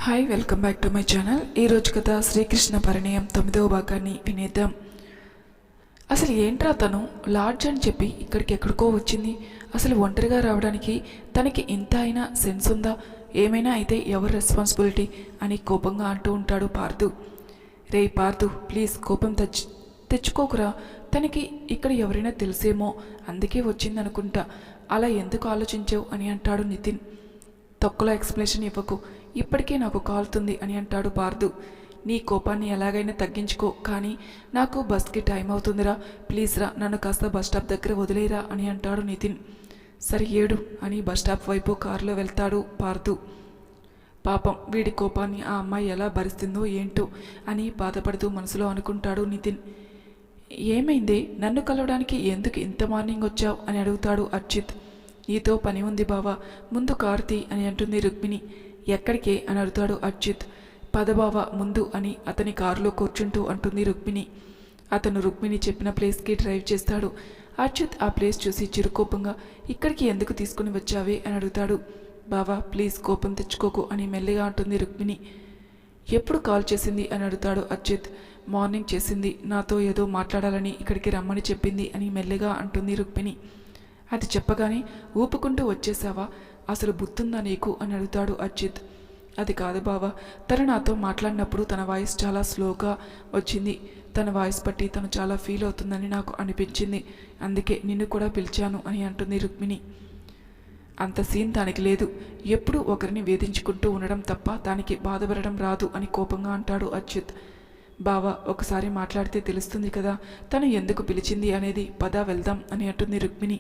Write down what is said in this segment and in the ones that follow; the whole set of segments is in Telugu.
Hi, welcome back to my channel. ఈరోజు కథ శ్రీకృష్ణ పరిణయం 9వ భాగాన్ని వినేద్దాం. అసలు ఏంట్రా తను లాడ్జ్ అని చెప్పి ఇక్కడికి ఎక్కడికో వచ్చింది. అసలు ఒంటరిగా రావడానికి తనకి ఇంత అయినా సెన్స్ ఉందా? ఏమైనా అయితే ఎవరు రెస్పాన్సిబిలిటీ అని కోపంగా అంటూ ఉంటాడు పార్థు. రే పార్థు, ప్లీజ్ కోపం తెచ్చుకోకురా. తనకి ఇక్కడ ఎవరైనా తెలిసేమో, అందుకే వచ్చిందనుకుంటా. అలా ఎందుకు ఆలోచించావు అని అంటాడు నితిన్. తొక్కలో ఎక్స్ప్లెనేషన్ ఇవ్వకు, ఇప్పటికే నాకు కాలుతుంది అని అంటాడు పార్థు. నీ కోపాన్ని ఎలాగైనా తగ్గించుకో, కానీ నాకు బస్కి టైం అవుతుందిరా, ప్లీజ్ రా, నన్ను కాస్త బస్ స్టాప్ దగ్గర వదిలేరా అని అంటాడు నితిన్. సరే ఏడు అని బస్ స్టాప్ వైపు కారులో వెళ్తాడు పార్థు. పాపం వీడి కోపాన్ని ఆ అమ్మాయి ఎలా భరిస్తుందో ఏంటో అని బాధపడుతూ మనసులో అనుకుంటాడు నితిన్. ఏమైంది, నన్ను కలవడానికి ఎందుకు ఇంత మార్నింగ్ వచ్చావు అని అడుగుతాడు అర్చిత్. నీతో పని ఉంది బావా, ముందు కారుతీ అని అంటుంది రుక్మిణి. ఎక్కడికే అని అడుగుతాడు అర్చిత్. పదబావ ముందు అని అతని కారులో కూర్చుంటూ అంటుంది రుక్మిణి. అతను రుక్మిణి చెప్పిన ప్లేస్కి డ్రైవ్ చేస్తాడు. అర్చిత్ ఆ ప్లేస్ చూసి చిరుకోపంగా ఇక్కడికి ఎందుకు తీసుకుని వచ్చావే అని అడుగుతాడు. బావా ప్లీజ్ కోపం తెచ్చుకోకు అని మెల్లిగా అంటుంది రుక్మిణి. ఎప్పుడు కాల్ చేసింది అని అడుగుతాడు అర్చిత్. మార్నింగ్ చేసింది, నాతో ఏదో మాట్లాడాలని ఇక్కడికి రమ్మని చెప్పింది అని మెల్లిగా అంటుంది రుక్మిణి. అది చెప్పగానే ఊపుకుంటూ వచ్చేసావా? అసలు బుద్ధుందా నీకు అని అడుగుతాడు అర్చిత్. అది కాదు బావా, తను నాతో మాట్లాడినప్పుడు తన వాయిస్ చాలా స్లోగా వచ్చింది. తన వాయిస్ బట్టి తను చాలా ఫీల్ అవుతుందని నాకు అనిపించింది, అందుకే నిన్ను కూడా పిలిచాను అని అంటుంది రుక్మిణి. అంత సీన్ దానికి లేదు, ఎప్పుడు ఒకరిని వేధించుకుంటూ ఉండడం తప్ప దానికి బాధపడడం రాదు అని కోపంగా అంటాడు అర్చిత్. బావా ఒకసారి మాట్లాడితే తెలుస్తుంది కదా తను ఎందుకు పిలిచింది అనేది, పద వెళ్దాం అని అంటుంది రుక్మిణి.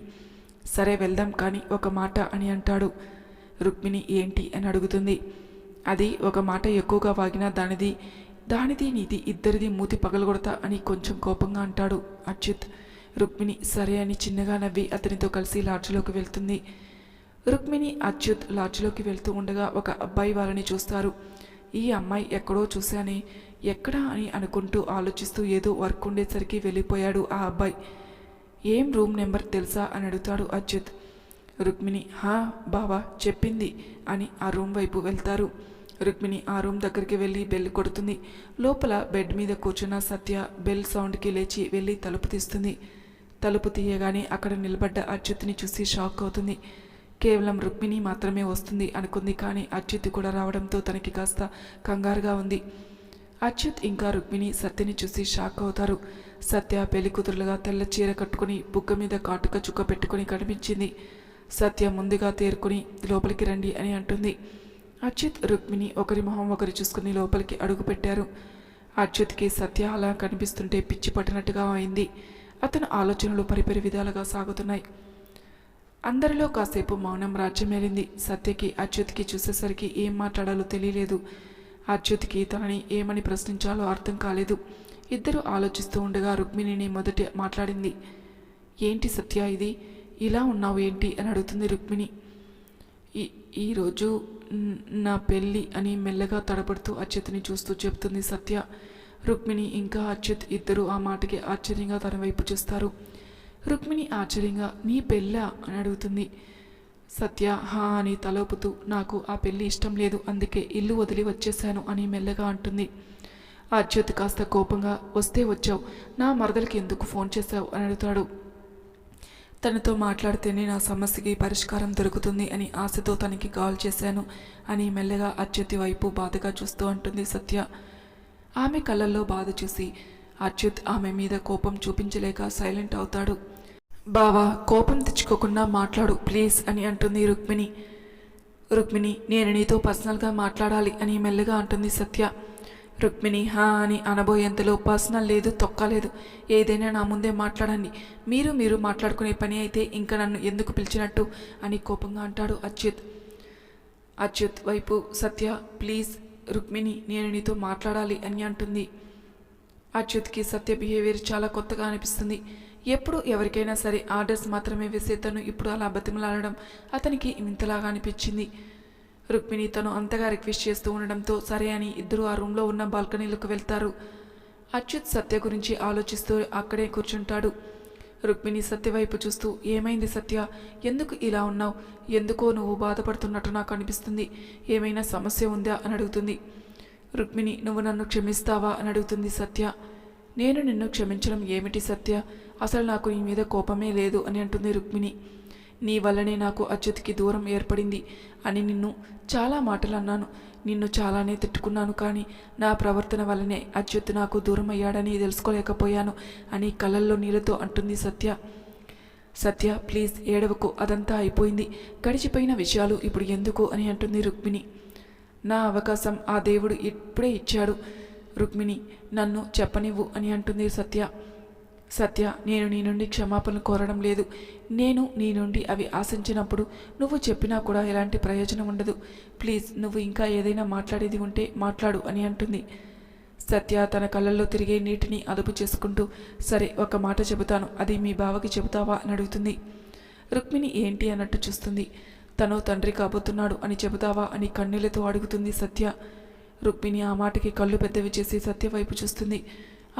సరే వెళ్దాం, కానీ ఒక మాట అని అంటాడు. రుక్మిణి ఏంటి అని అడుగుతుంది. అది ఒక మాట ఎక్కువగా వాగినా దానిది నీది ఇద్దరిది మూతి పగలగొడతా అని కొంచెం కోపంగా అంటాడు అర్చిత్. రుక్మిణి సరే అని చిన్నగా నవ్వి అతనితో కలిసి లాడ్జ్లోకి వెళ్తుంది. రుక్మిణి అచ్యుత్ లాడ్జ్లోకి వెళ్తూ ఉండగా ఒక అబ్బాయి వాళ్ళని చూస్తారు. ఈ అమ్మాయి ఎక్కడో చూశానే, ఎక్కడా అని అనుకుంటూ ఆలోచిస్తూ ఏదో వర్క్ ఉండేసరికి వెళ్ళిపోయాడు ఆ అబ్బాయి. ఏం రూమ్ నెంబర్ తెలుసా అని అడుగుతాడు అచ్యుత్. రుక్మిణి హా బావా చెప్పింది అని ఆ రూమ్ వైపు వెళ్తారు. రుక్మిణి ఆ రూమ్ దగ్గరికి వెళ్ళి బెల్ కొడుతుంది. లోపల బెడ్ మీద కూర్చున్న సత్య బెల్ సౌండ్కి లేచి వెళ్ళి తలుపు తీస్తుంది. తలుపు తీయగానే అక్కడ నిలబడ్డ అచ్యుత్ని చూసి షాక్ అవుతుంది. కేవలం రుక్మిణి మాత్రమే వస్తుంది అనుకుంది, కానీ అచ్యుత్ కూడా రావడంతో తనకి కాస్త కంగారుగా ఉంది. అచ్యుత్ ఇంకా రుక్మిణి సత్యని చూసి షాక్ అవుతారు. సత్య పెళ్లి కూతురులుగా తెల్ల చీర కట్టుకుని బుగ్గ మీద కాటుక చుక్క పెట్టుకుని కనిపించింది. సత్య ముందుగా తేరుకుని లోపలికి రండి అని అంటుంది. అచ్యుత్ రుక్మిణి ఒకరి మొహం ఒకరు చూసుకుని లోపలికి అడుగు పెట్టారు. అచ్యుత్కి సత్య అలా కనిపిస్తుంటే పిచ్చి పట్టినట్టుగా అయింది. అతని ఆలోచనలు పరిపరి విధాలుగా సాగుతున్నాయి. అందరిలో కాసేపు మౌనం రాజ్యమేలింది. సత్యకి అచ్యుత్కి చూసేసరికి ఏం మాట్లాడాలో తెలియలేదు. అచ్యుత్కి తనని ఏమని ప్రశ్నించాలో అర్థం కాలేదు. ఇద్దరు ఆలోచిస్తూ ఉండగా రుక్మిణిని మొదట మాట్లాడింది. ఏంటి సత్య ఇది, ఇలా ఉన్నావు ఏంటి అని అడుగుతుంది రుక్మిణి. ఈరోజు నా పెళ్ళి అని మెల్లగా తడబడుతూ అచ్యుత్ని చూస్తూ చెప్తుంది సత్య. రుక్మిణి ఇంకా అచ్యుత్ ఇద్దరు ఆ మాటకి ఆశ్చర్యంగా తన వైపు చూస్తారు. రుక్మిణి ఆశ్చర్యంగా నీ పెళ్ళా అని అడుగుతుంది. సత్య హా అని తలోపుతూ నాకు ఆ పెళ్ళి ఇష్టం లేదు, అందుకే ఇల్లు వదిలి వచ్చేశాను అని మెల్లగా అంటుంది. అచ్యుత్ కాస్త కోపంగా వస్తే వచ్చావు, నా మరదలకి ఎందుకు ఫోన్ చేశావు అని అడుగుతాడు. తనతో మాట్లాడితేనే నా సమస్యకి పరిష్కారం దొరుకుతుంది అని ఆశతో తనకి కాల్ చేశాను అని మెల్లగా అచ్యుత్ వైపు బాధగా చూస్తూ అంటుంది సత్య. ఆమె కళ్ళల్లో బాధ చూసి అచ్యుత్ ఆమె మీద కోపం చూపించలేక సైలెంట్ అవుతాడు. బావా కోపం తెచ్చుకోకుండా మాట్లాడు ప్లీజ్ అని అంటుంది రుక్మిణి. రుక్మిణి నేను నీతో పర్సనల్గా మాట్లాడాలి అని మెల్లగా అంటుంది సత్య. రుక్మిణి హా అని అనబోయేంతలో పర్సనల్ లేదు, తొక్కలేదు, ఏదైనా నా ముందే మాట్లాడండి, మీరు మాట్లాడుకునే పని అయితే ఇంకా నన్ను ఎందుకు పిలిచినట్టు అని కోపంగా అంటాడు అచ్యుత్. అచ్యుత్ వైపు సత్య ప్లీజ్ రుక్మిణి నేను నీతో మాట్లాడాలి అని అంటుంది. అచ్యుత్కి సత్య బిహేవియర్ చాలా కొత్తగా అనిపిస్తుంది. ఎప్పుడు ఎవరికైనా సరే ఆర్డర్స్ మాత్రమే వేసే తను ఇప్పుడు అలా బతిమలాడడం అతనికి ఇంతలాగా అనిపించింది. రుక్మిణి తను అంతగా రిక్వెస్ట్ చేస్తూ ఉండడంతో సరే అని ఇద్దరు ఆ రూమ్లో ఉన్న బాల్కనీలకు వెళ్తారు. అచ్యుత్ సత్య గురించి ఆలోచిస్తూ అక్కడే కూర్చుంటాడు. రుక్మిణి సత్య వైపు చూస్తూ, ఏమైంది సత్య, ఎందుకు ఇలా ఉన్నావు, ఎందుకో నువ్వు బాధపడుతున్నట్టు నాకు అనిపిస్తుంది, ఏమైనా సమస్య ఉందా అని అడుగుతుంది. రుక్మిణి, నువ్వు నన్ను క్షమిస్తావా అని అడుగుతుంది సత్య. నేను నిన్ను క్షమించడం ఏమిటి సత్య, అసలు నాకు నీ మీద కోపమే లేదు అని అంటుంది రుక్మిణి. నీ వల్లనే నాకు అచ్యుత్కి దూరం ఏర్పడింది అని నిన్ను చాలా మాటలు అన్నాను, నిన్ను చాలానే తిట్టుకున్నాను, కానీ నా ప్రవర్తన వల్లనే అచ్యుత్ నాకు దూరం అయ్యాడని తెలుసుకోలేకపోయాను అని కళ్ళల్లో నీళ్ళతో అంటుంది సత్య. సత్య, ప్లీజ్ ఏడవకు, అదంతా అయిపోయింది, గడిచిపోయిన విషయాలు ఇప్పుడు ఎందుకు అని అంటుంది రుక్మిణి. నా అవకాశం ఆ దేవుడు ఇప్పుడే ఇచ్చాడు రుక్మిణి, నన్ను చెప్పనివ్వు అని అంటుంది సత్య. సత్య, నేను నీ నుండి క్షమాపణలు కోరడం లేదు, నేను నీ నుండి అవి ఆశించినప్పుడు నువ్వు చెప్పినా కూడా ఎలాంటి ప్రయోజనం ఉండదు, ప్లీజ్ నువ్వు ఇంకా ఏదైనా మాట్లాడేది ఉంటే మాట్లాడు అని అంటుంది. సత్య తన కళ్ళల్లో తిరిగే నీటిని అదుపు చేసుకుంటూ, సరే ఒక మాట చెబుతాను, అది మీ బావకి చెబుతావా అని అడుగుతుంది. రుక్మిణి ఏంటి అన్నట్టు చూస్తుంది. తను తండ్రి కాబోతున్నాడు అని చెబుతావా అని కన్నీళ్లతో అడుగుతుంది సత్య. రుక్మిణి ఆ మాటకి కళ్ళు పెద్దవి చేసి సత్య వైపు చూస్తుంది.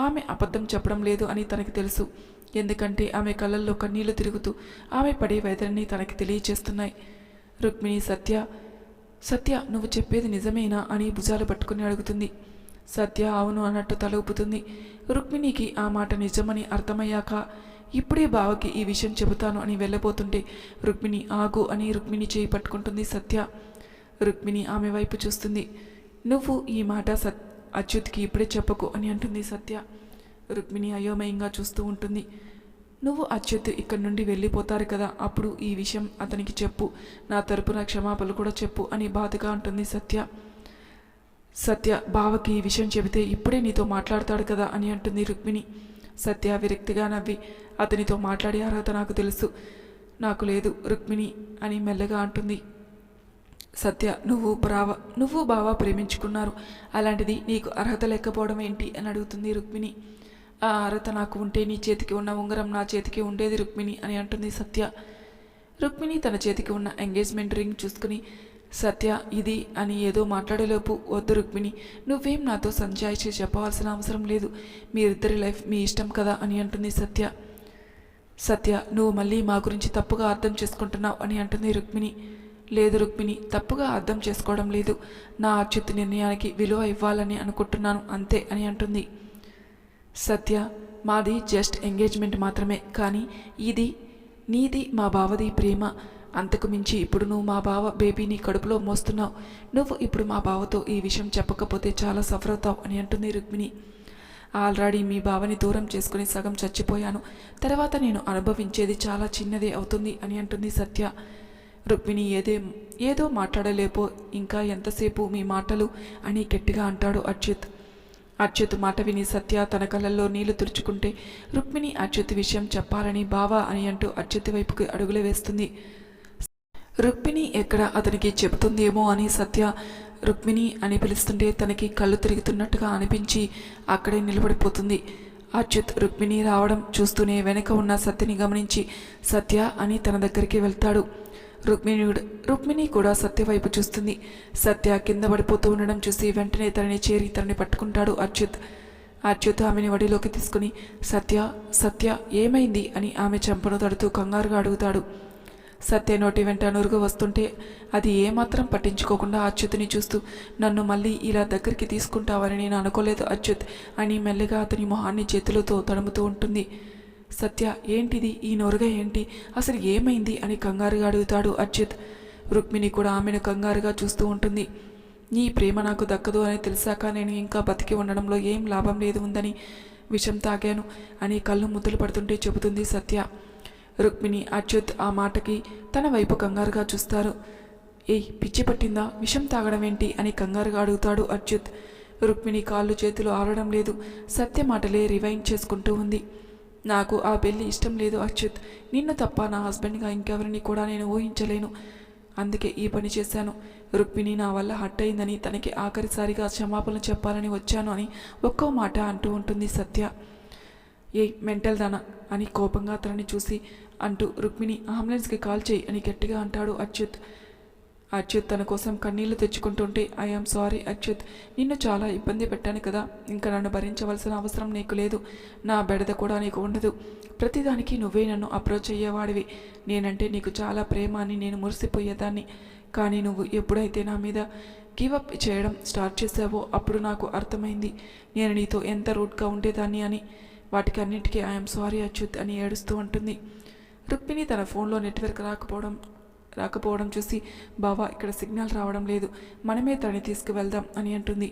ఆమె అబద్ధం చెప్పడం లేదు అని తనకి తెలుసు, ఎందుకంటే ఆమె కళ్ళల్లో కన్నీళ్లు తిరుగుతూ ఆమె పడే వేదనని తనకి తెలియచేస్తున్నాయి. రుక్మిణి, సత్య నువ్వు చెప్పేది నిజమేనా అని భుజాలు పట్టుకుని అడుగుతుంది. సత్య అవును అన్నట్టు తల ఊపుతుంది. రుక్మిణికి ఆ మాట నిజమని అర్థమయ్యాక, ఇప్పుడే బావకి ఈ విషయం చెబుతాను అని వెళ్ళబోతుంటే రుక్మిణి ఆగు అని రుక్మిణి చేయి పట్టుకుంటుంది సత్య. రుక్మిణి ఆమె వైపు చూస్తుంది. నువ్వు ఈ మాట అచ్యుత్కి ఇప్పుడే చెప్పకు అని అంటుంది సత్య. రుక్మిణి అయోమయంగా చూస్తూ ఉంటుంది. నువ్వు అచ్యుత్ ఇక్కడి నుండి వెళ్ళిపోతారు కదా, అప్పుడు ఈ విషయం అతనికి చెప్పు, నా తరపున క్షమాపణలు కూడా చెప్పు అని బాధగా అంటుంది సత్య. సత్య, బావకి ఈ విషయం చెబితే ఇప్పుడే నీతో మాట్లాడతాడు కదా అని అంటుంది రుక్మిణి. సత్య విరక్తిగా నవ్వి, అతనితో మాట్లాడే అర్హత నాకు తెలుసు, నాకు లేదు రుక్మిణి అని మెల్లగా అంటుంది. సత్య, నువ్వు బావ ప్రేమించుకున్నారు, అలాంటిది నీకు అర్హత లేకపోవడం ఏంటి అని అడుగుతుంది రుక్మిణి. ఆ అర్హత నాకు ఉంటే నీ చేతికి ఉన్న ఉంగరం నా చేతికి ఉండేది రుక్మిణి అని అంటుంది సత్య. రుక్మిణి తన చేతికి ఉన్న ఎంగేజ్మెంట్ రింగ్ చూసుకుని, సత్య ఇది అని ఏదో మాట్లాడేలోపు, వద్దు రుక్మిణి, నువ్వేం నాతో సంజాయిషి చెప్పవలసిన అవసరం లేదు, మీరిద్దరి లైఫ్ మీ ఇష్టం కదా అని అంటుంది సత్య. సత్య, నువ్వు మళ్ళీ మా గురించి తప్పుగా అర్థం చేసుకుంటున్నావు అని అంటుంది రుక్మిణి. లేదు రుక్మిణి, తప్పుగా అర్థం చేసుకోవడం లేదు, నా అచ్యుత్ నిర్ణయానికి విలువ ఇవ్వాలని అనుకుంటున్నాను అంతే అని అంటుంది. సత్య, మాది జస్ట్ ఎంగేజ్మెంట్ మాత్రమే, కానీ ఇది నీది మా బావది ప్రేమ, అంతకు మించి ఇప్పుడు నువ్వు మా బావ బేబీని కడుపులో మోస్తున్నావు, నువ్వు ఇప్పుడు మా బావతో ఈ విషయం చెప్పకపోతే చాలా సఫర్ అవుతావు అని అంటుంది రుక్మిణి. ఆల్రెడీ మీ బావని దూరం చేసుకుని సగం చచ్చిపోయాను, తర్వాత నేను అనుభవించేది చాలా చిన్నదే అవుతుంది అని అంటుంది సత్య. రుక్మిణి ఏదో మాట్లాడలేపో, ఇంకా ఎంతసేపు మీ మాటలు అని గట్టిగా అంటాడు అచ్యుత్. అచ్యుత్ మాట విని సత్య తన కళ్ళల్లో నీళ్లు తుడుచుకుంటే రుక్మిణి అచ్యుత్ విషయం చెప్పాలని బావా అని అంటూ అచ్యుత్ వైపుకి అడుగులు వేస్తుంది. రుక్మిణి ఎక్కడ అతనికి చెబుతుందేమో అని సత్య రుక్మిణి అని పిలుస్తుంటే తనకి కళ్ళు తిరుగుతున్నట్టుగా అనిపించి అక్కడే నిలబడిపోతుంది. అచ్యుత్ రుక్మిణి రావడం చూస్తూనే వెనక ఉన్న సత్యని గమనించి సత్య అని తన దగ్గరికి వెళ్తాడు. రుక్మిణి కూడా సత్య వైపు చూస్తుంది. సత్య కింద పడిపోతూ ఉండడం చూసి వెంటనే తనని పట్టుకుంటాడు అచ్యుత్. అచ్యుత్ ఆమెని వడిలోకి తీసుకుని, సత్య ఏమైంది అని ఆమె చెంపను తడుతూ కంగారుగా అడుగుతాడు. సత్య నోటి వెంట నురుగు వస్తుంటే అది ఏమాత్రం పట్టించుకోకుండా అచ్యుత్ని చూస్తూ, నన్ను మళ్ళీ ఇలా దగ్గరికి తీసుకుంటావని నేను అనుకోలేదు అచ్యుత్ అని మెల్లగా అతని మొహాన్ని చేతులతో తడుముతూ ఉంటుంది. సత్య, ఏంటిది, ఈ నొరుగ ఏంటి, అసలు ఏమైంది అని కంగారుగా అడుగుతాడు అచ్యుత్. రుక్మిణి కూడా ఆమెను కంగారుగా చూస్తూ ఉంటుంది. నీ ప్రేమ నాకు దక్కదు అని తెలిసాక నేను ఇంకా బతికి ఉండడంలో ఏం లాభం లేదు ఉందని విషం తాగాను అని కళ్ళు ముద్దులు పడుతుంటే చెబుతుంది సత్య. రుక్మిణి అచ్యుత్ ఆ మాటకి తన వైపు కంగారుగా చూస్తారు. ఏయ్, పిచ్చి పట్టిందా, విషం తాగడం ఏంటి అని కంగారుగా అడుగుతాడు అచ్యుత్. రుక్మిణి కాళ్ళు చేతులు ఆడడం లేదు, సత్య మాటలే రివైండ్ చేసుకుంటూ ఉంది. నాకు ఆ పెళ్ళి ఇష్టం లేదు అచ్యుత్, నిన్ను తప్ప నా హస్బెండ్గా ఇంకెవరిని కూడా నేను ఊహించలేను, అందుకే ఈ పని చేశాను. రుక్మిణి నా వల్ల హట్ అయిందని తనకి ఆఖరిసారిగా క్షమాపణలు చెప్పాలని వచ్చాను అని ఒక్కో మాట అంటూ ఉంటుంది సత్య. ఏ మెంటల్ దానా అని కోపంగా తనని చూసి అంటూ రుక్మిణి అంబులెన్స్కి కాల్ చేయి అని గట్టిగా అంటాడు అచ్యుత్. అచ్యుత్ తన కోసం కన్నీళ్లు తెచ్చుకుంటుంటే ఐఆమ్ సారీ అచ్యుత్, నిన్ను చాలా ఇబ్బంది పెట్టాను కదా, ఇంకా నన్ను భరించవలసిన అవసరం నీకు లేదు, నా బెడద కూడా నీకు ఉండదు, ప్రతిదానికి నువ్వే నన్ను అప్రోచ్ అయ్యేవాడివి, నేనంటే నీకు చాలా ప్రేమ అని నేను మురిసిపోయేదాన్ని, కానీ నువ్వు ఎప్పుడైతే నా మీద గివప్ చేయడం స్టార్ట్ చేసావో అప్పుడు నాకు అర్థమైంది నేను నీతో ఎంత రూట్గా ఉండేదాన్ని అని. వాటికి అన్నిటికీ ఐఎమ్ సారీ అచ్యుత్ అని ఏడుస్తూ ఉంటుంది. రుక్మిణి తన ఫోన్లో నెట్వర్క్ రాకపోవడం చూసి బావా ఇక్కడ సిగ్నల్ రావడం లేదు, మనమే తనని తీసుకువెళ్దాం అని అంటుంది.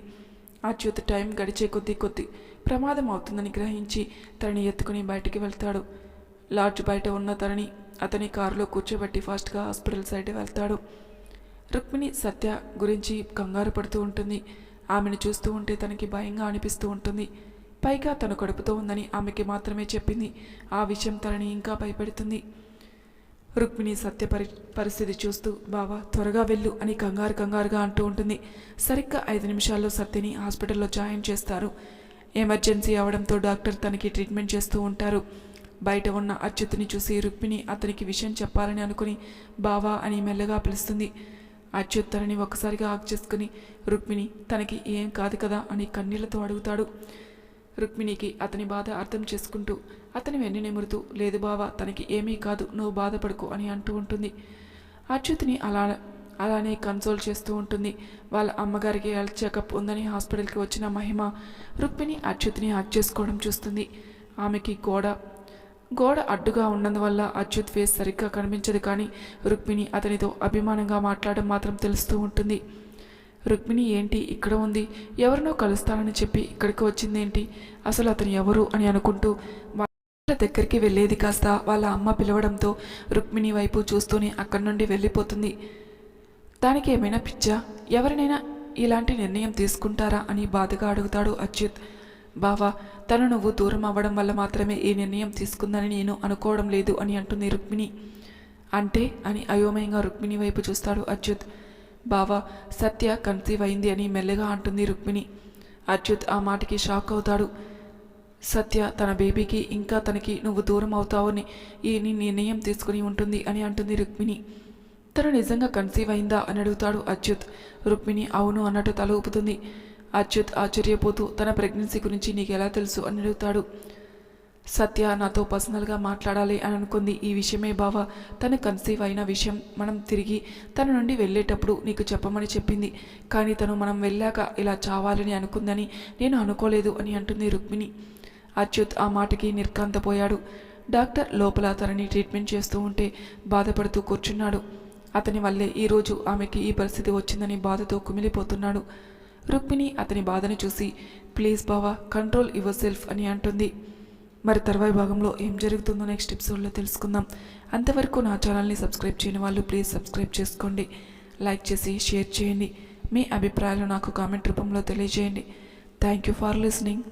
అచ్యుత్ టైం గడిచే కొద్దీ ప్రమాదం అవుతుందని గ్రహించి తనని ఎత్తుకుని బయటికి వెళ్తాడు. లాడ్జ్ బయట ఉన్న తనని అతని కారులో కూర్చోబెట్టి ఫాస్ట్గా హాస్పిటల్ సైడ్ వెళ్తాడు. రుక్మిణి సత్య గురించి కంగారు పడుతూ ఉంటుంది. ఆమెను చూస్తూ ఉంటే తనకి భయంగా అనిపిస్తూ ఉంటుంది. పైగా తను కడుపుతో ఉందని ఆమెకి మాత్రమే చెప్పింది. ఆ విషయం తనని ఇంకా భయపెడుతుంది. రుక్మిణి సత్య పరిస్థితి చూస్తూ బావా త్వరగా వెళ్ళు అని కంగారుగా అంటూ ఉంటుంది. సరిగ్గా 5 నిమిషాల్లో సత్యని హాస్పిటల్లో జాయిన్ చేస్తారు. ఎమర్జెన్సీ అవడంతో డాక్టర్ తనకి ట్రీట్మెంట్ చేస్తూ ఉంటారు. బయట ఉన్న అచ్యుత్ని చూసి రుక్మిణి అతనికి విషయం చెప్పాలని అనుకుని బావా అని మెల్లగా పిలుస్తుంది. అచ్యుత్ తనని ఒక్కసారిగా ఆగ్ చేసుకుని రుక్మిణి తనకి ఏం కాదు కదా అని కన్నీళ్లతో అడుగుతాడు. రుక్మిణికి అతని బాధ అర్థం చేసుకుంటూ అతని వెన్ను నెమురుతూ లేదు బావా తనకి ఏమీ కాదు, నువ్వు బాధపడుకో అని అంటూ ఉంటుంది. అచ్యుత్ని అలానే కన్సోల్ చేస్తూ ఉంటుంది. వాళ్ళ అమ్మగారికి హెల్త్ చెకప్ ఉందని హాస్పిటల్కి వచ్చిన మహిమ రుక్మిణి అచ్యుత్ని హగ్ చేసుకోవడం చూస్తుంది. ఆమెకి గోడ అడ్డుగా ఉన్నందువల్ల అచ్యుత్ ఫేస్ సరిగ్గా కనిపించదు, కానీ రుక్మిణి అతనితో అభిమానంగా మాట్లాడడం మాత్రం తెలుస్తూ ఉంటుంది. రుక్మిణి ఏంటి ఇక్కడ ఉంది, ఎవరినో కలుస్తానని చెప్పి ఇక్కడికి వచ్చిందేంటి, అసలు అతను ఎవరు అని అనుకుంటూ వాళ్ళ దగ్గరికి వెళ్ళేది కాస్త వాళ్ళ అమ్మ పిలవడంతో రుక్మిణి వైపు చూస్తూనే అక్కడి నుండి వెళ్ళిపోతుంది. దానికి ఏమైనా పిచ్చా, ఎవరినైనా ఇలాంటి నిర్ణయం తీసుకుంటారా అని బాధగా అడుగుతాడు అచ్యుత్. బావా తను నువ్వు దూరం అవ్వడం వల్ల మాత్రమే ఈ నిర్ణయం తీసుకుందని నేను అనుకోవడం లేదు అని అంటుంది రుక్మిణి. అంటే అని అయోమయంగా రుక్మిణి వైపు చూస్తాడు అచ్యుత్. బావా సత్య కన్సీవ్ అయింది అని మెల్లగా అంటుంది రుక్మిణి. అచ్యుత్ ఆ మాటకి షాక్ అవుతాడు. సత్య తన బేబీకి ఇంకా తనకి నువ్వు దూరం అవుతావని ఈ నిర్ణయం తీసుకుని ఉంటుంది అని అంటుంది రుక్మిణి. తను నిజంగా కన్సీవ్ అయిందా అని అడుగుతాడు అచ్యుత్. రుక్మిణి అవును అన్నట్టు తల ఊపుతుంది. అచ్యుత్ ఆశ్చర్యపోతూ తన ప్రెగ్నెన్సీ గురించి నీకు ఎలా తెలుసు అని అడుగుతాడు. సత్య నాతో పర్సనల్గా మాట్లాడాలి అని అనుకుంది. ఈ విషయమే బావా, తను కన్సీవ్ అయిన విషయం మనం తిరిగి తన నుండి వెళ్ళేటప్పుడు నీకు చెప్పమని చెప్పింది, కానీ తను మనం వెళ్ళాక ఇలా చావాలని అనుకుందని నేను అనుకోలేదు అని అంటుంది రుక్మిణి. అచ్యుత్ ఆ మాటకి నిర్కాంతపోయాడు. డాక్టర్ లోపల తనని ట్రీట్మెంట్ చేస్తూ ఉంటే బాధపడుతూ కూర్చున్నాడు. అతని వల్లే ఈరోజు ఆమెకి ఈ పరిస్థితి వచ్చిందని బాధతో కుమిలిపోతున్నాడు. రుక్మిణి అతని బాధను చూసి ప్లీజ్ బావా కంట్రోల్ యువర్ సెల్ఫ్ అని అంటుంది. మరి తర్వాయి భాగంలో ఏం జరుగుతుందో నెక్స్ట్ ఎపిసోడ్లో తెలుసుకుందాం. అంతవరకు నా ఛానల్ని సబ్స్క్రైబ్ చేయని వాళ్ళు ప్లీజ్ సబ్స్క్రైబ్ చేసుకోండి, లైక్ చేసి షేర్ చేయండి, మీ అభిప్రాయాలు నాకు కామెంట్ రూపంలో తెలియజేయండి. Thank you for listening.